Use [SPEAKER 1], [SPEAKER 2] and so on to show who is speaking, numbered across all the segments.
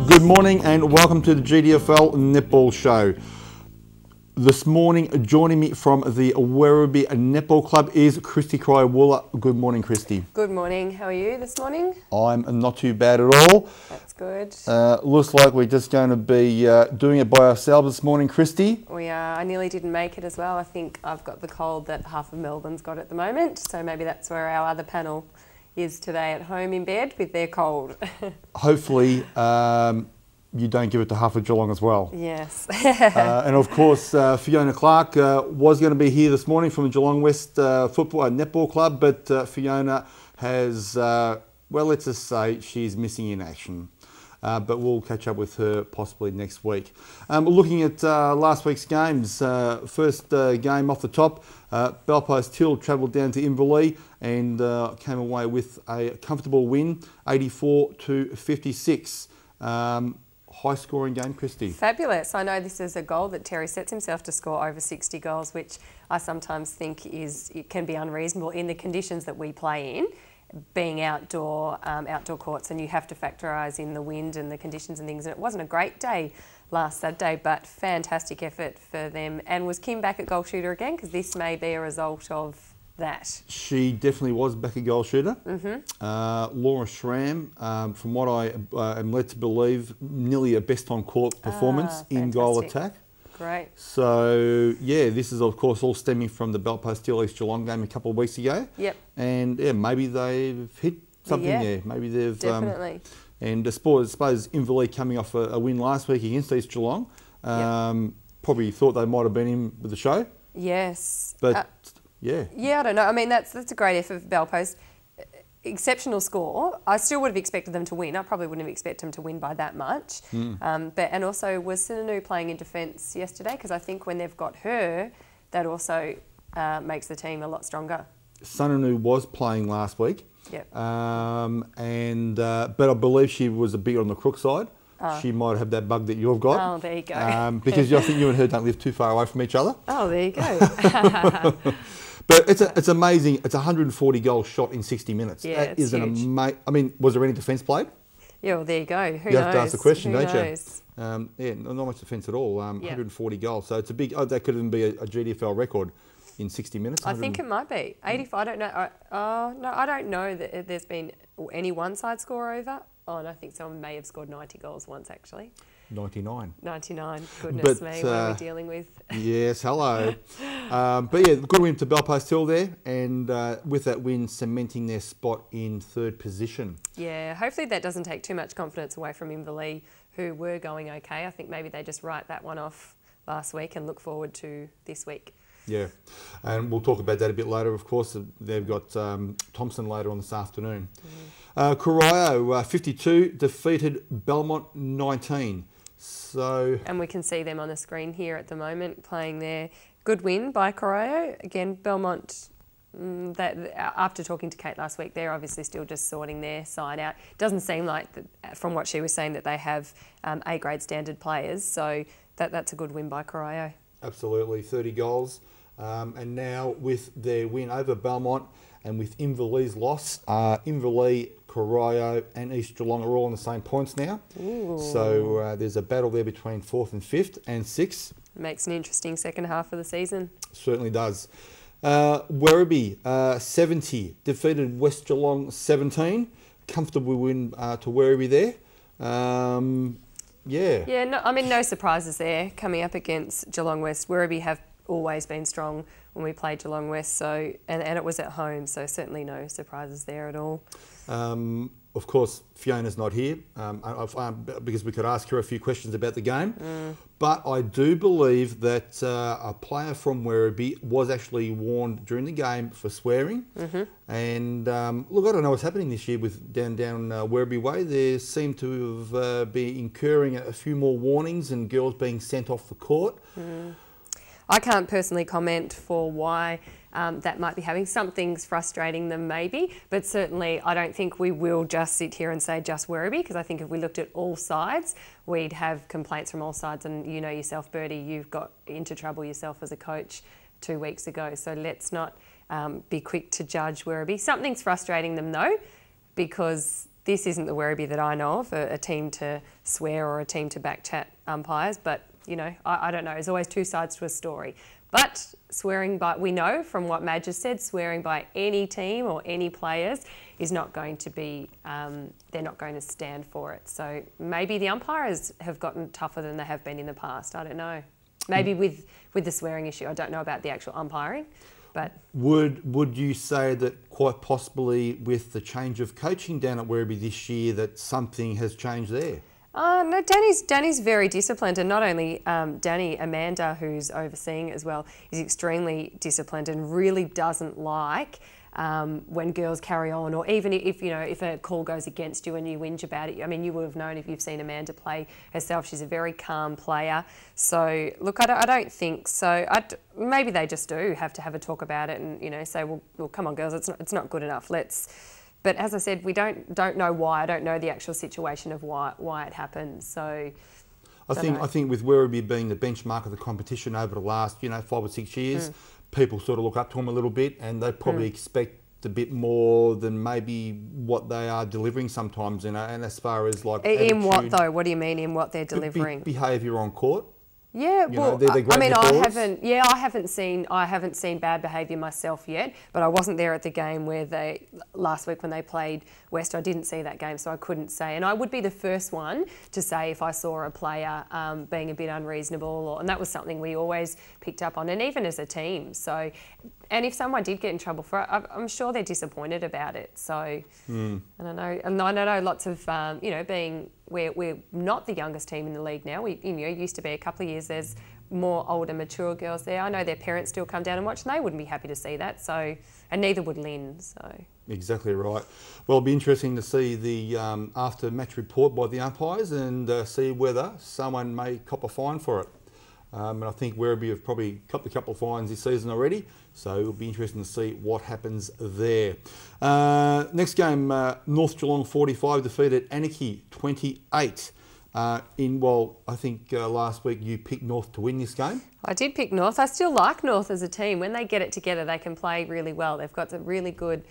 [SPEAKER 1] Good morning and welcome to the GDFL Netball Show. This morning, joining me from the Werribee Netball Club is Kristy Krywula. Good morning, Kristy.
[SPEAKER 2] Good morning. How are you this morning?
[SPEAKER 1] I'm not too bad at all.
[SPEAKER 2] That's good.
[SPEAKER 1] Looks like we're just going to be doing it by ourselves this morning, Kristy.
[SPEAKER 2] We are. I nearly didn't make it as well. I think I've got the cold that half of Melbourne's got at the moment. So maybe that's where our other panel is today, at home in bed with their cold.
[SPEAKER 1] Hopefully you don't give it to half of Geelong as well.
[SPEAKER 2] Yes.
[SPEAKER 1] And of course, Fiona Clark was going to be here this morning from the Geelong West Football Netball Club, but Fiona has, well, let's just say she's missing in action. But we'll catch up with her possibly next week. Looking at last week's games, first game off the top, Belpost Hill travelled down to Inverleigh and came away with a comfortable win, 84-56. High scoring game, Kristy.
[SPEAKER 2] Fabulous. I know this is a goal that Terry sets himself to score over 60 goals, which I sometimes think it can be unreasonable in the conditions that we play in, being outdoor courts, and you have to factorise in the wind and the conditions and things. And it wasn't a great day last Saturday, but fantastic effort for them. And was Kim back at goal shooter again? Because this may be a result of that.
[SPEAKER 1] She definitely was back a goal shooter. Laura Schramm, from what I am led to believe, nearly a best on court performance in goal attack.
[SPEAKER 2] Great.
[SPEAKER 1] So yeah, this is of course all stemming from the Belpost Hill East Geelong game a couple of weeks ago.
[SPEAKER 2] Yep.
[SPEAKER 1] And yeah, maybe they've hit something there. Maybe they've
[SPEAKER 2] definitely.
[SPEAKER 1] And I suppose Inverleigh coming off a win last week against East Geelong, probably thought they might have been in with the show.
[SPEAKER 2] Yes.
[SPEAKER 1] But yeah,
[SPEAKER 2] I don't know. I mean, that's a great effort for Belpost. Exceptional score. I still would have expected them to win. I probably wouldn't have expected them to win by that much. And also was Sinanu playing in defence yesterday? Because I think when they've got her, that also makes the team a lot stronger. Sinanu
[SPEAKER 1] was playing last week.
[SPEAKER 2] Yep.
[SPEAKER 1] But I believe she was a bit on the crook side. She might have that bug that you've got.
[SPEAKER 2] Oh, there you go.
[SPEAKER 1] Because I think you and her don't live too far away from each other.
[SPEAKER 2] Oh, there you go.
[SPEAKER 1] But it's amazing. It's 140 goals shot in 60 minutes.
[SPEAKER 2] Yeah,
[SPEAKER 1] that is
[SPEAKER 2] huge.
[SPEAKER 1] I mean, was there any defence played?
[SPEAKER 2] Yeah, well, there you go. Who knows?
[SPEAKER 1] You have to ask the question,
[SPEAKER 2] Who
[SPEAKER 1] don't
[SPEAKER 2] knows?
[SPEAKER 1] you? Yeah, not much defence at all. 140 goals. So it's a big. That could even be a GDFL record in 60 minutes.
[SPEAKER 2] I think it might be 85. I don't know. No, I don't know that there's been any one side score over. Oh, and I think someone may have scored 90 goals once actually.
[SPEAKER 1] 99.
[SPEAKER 2] 99. Goodness me, what are we dealing with?
[SPEAKER 1] Yes, hello. But yeah, good win to Belpost Hill there, and with that win, cementing their spot in third position.
[SPEAKER 2] Yeah, hopefully that doesn't take too much confidence away from Inverleigh, who were going okay. I think maybe they just write that one off last week and look forward to this week.
[SPEAKER 1] Yeah, and we'll talk about that a bit later, of course. They've got Thompson later on this afternoon. Corio, 52, defeated Belmont 19.
[SPEAKER 2] And we can see them on the screen here at the moment playing their good win by Corio. Again, Belmont, after talking to Kate last week, they're obviously still just sorting their side out. It doesn't seem like, from what she was saying, that they have A-grade standard players. So that's a good win by Corio.
[SPEAKER 1] Absolutely, 30 goals. And now with their win over Belmont and with Inverleigh's loss, Inverleigh, Corio and East Geelong are all on the same points now.
[SPEAKER 2] Ooh.
[SPEAKER 1] So there's a battle there between 4th and 5th and 6th.
[SPEAKER 2] Makes an interesting second half of the season.
[SPEAKER 1] Certainly does. Werribee, 70, defeated West Geelong 17. Comfortable win to Werribee there.
[SPEAKER 2] Yeah, no, I mean, no surprises there coming up against Geelong West. Werribee have always been strong when we played Geelong West, so and it was at home, so certainly no surprises there at all.
[SPEAKER 1] Of course, Fiona's not here because we could ask her a few questions about the game. But I do believe that a player from Werribee was actually warned during the game for swearing. And look, I don't know what's happening this year with down Werribee Way. They seem to have been incurring a few more warnings and girls being sent off the court.
[SPEAKER 2] I can't personally comment for why that might be having. Something's frustrating them maybe, but certainly I don't think we will just sit here and say just Werribee, because I think if we looked at all sides, we'd have complaints from all sides. And you know yourself, Birdie, you've got into trouble yourself as a coach 2 weeks ago. So let's not be quick to judge Werribee. Something's frustrating them though, because this isn't the Werribee that I know of, a team to swear or a team to backchat umpires. But, you know, I don't know. There's always two sides to a story. But swearing by, we know from what Madge has said, swearing by any team or any players is not going to be, they're not going to stand for it. So maybe the umpires have gotten tougher than they have been in the past. I don't know. Maybe with the swearing issue. I don't know about the actual umpiring. But
[SPEAKER 1] would you say that quite possibly with the change of coaching down at Werribee this year that something has changed there?
[SPEAKER 2] No, Danny's very disciplined, and not only Danny, Amanda, who's overseeing it as well, is extremely disciplined and really doesn't like when girls carry on, or even if, you know, if a call goes against you and you whinge about it. I mean, you would have known if you've seen Amanda play herself. She's a very calm player. So look, I don't think so. Maybe they just do have to have a talk about it and, you know, say, well, come on, girls, it's not good enough. But as I said, we don't know why. I don't know the actual situation of why it happened. So
[SPEAKER 1] I think with Werribee being the benchmark of the competition over the last, you know, 5 or 6 years, people sort of look up to them a little bit, and they probably expect a bit more than maybe what they are delivering sometimes. You know, and as far as like
[SPEAKER 2] in what though? What do you mean in what they're delivering?
[SPEAKER 1] Behaviour on court.
[SPEAKER 2] Yeah, well,
[SPEAKER 1] they're
[SPEAKER 2] I mean, I haven't seen bad behaviour myself yet, but I wasn't there at the game where last week when they played West. I didn't see that game, so I couldn't say. And I would be the first one to say if I saw a player being a bit unreasonable, and that was something we always picked up on, and even as a team. So, and if someone did get in trouble for it, I'm sure they're disappointed about it. So, I don't know. And I know lots of, you know, being we're not the youngest team in the league now. We, you know, used to be a couple of years. There's more older, mature girls there. I know their parents still come down and watch, and they wouldn't be happy to see that. So, and neither would Lynn. So. Exactly
[SPEAKER 1] right. Well, it'll be interesting to see the after-match report by the umpires and see whether someone may cop a fine for it. And I think Werribee have probably copped a couple of fines this season already, so it'll be interesting to see what happens there. Next game, North Geelong 45 defeated Anarchy 28. I think last week you picked North to win this game.
[SPEAKER 2] I did pick North. I still like North as a team. When they get it together, they can play really well. They've got some really good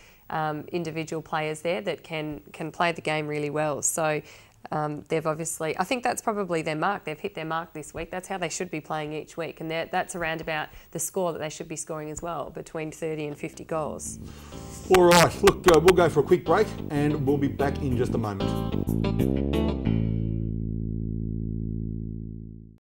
[SPEAKER 2] individual players there that can play the game really well. So they've obviously, I think that's probably their mark. They've hit their mark this week. That's how they should be playing each week. And that's around about the score that they should be scoring as well, between 30 and 50 goals.
[SPEAKER 1] All right, look, we'll go for a quick break and we'll be back in just a moment.